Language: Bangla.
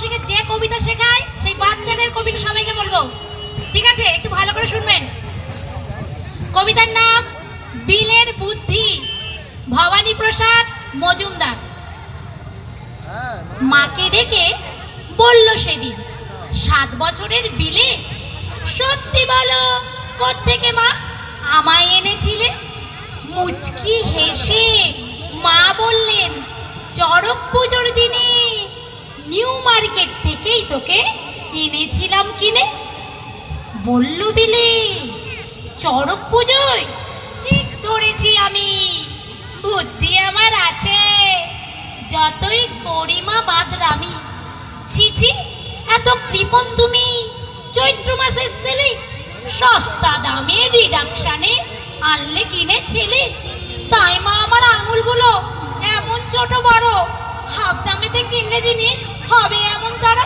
কৌশিকে যে কবিতা শেখায় সেই বাচ্চাদের কবিতা সবাইকে বলবো, ঠিক আছে? একটু ভালো করে শুনবেন। কবিতার নাম বিলের বুদ্ধি, ভবানী প্রসাদ মজুমদার। মাকে ডেকে বলল সেদিন, 7 বছরের বিলে সত্যি বলো কোত্থেকে মা আমায় এনেছিলে? মুচকি হেসে মা বললেন, চড়ক পুজোর দিনে নিউ মার্কেট থেকেই তোকে এনেছিলাম কিনে। বলল বিলে, চড়ক পুজোয়? ঠিক ধরেছি আমি, বুদ্ধি আমার আছে, যতই করি মা বাদরামি। ছিছি, এত কৃপণ তুমি, চৈত্র মাসের ছেলে, সস্তা দামে রিডাকশানে আনলে কিনে ছেলে। তাই মা আমার আঙুলগুলো এমন ছোট বড়, হাফ দামেতে কিনলে জিনিস হবে এমন তারা।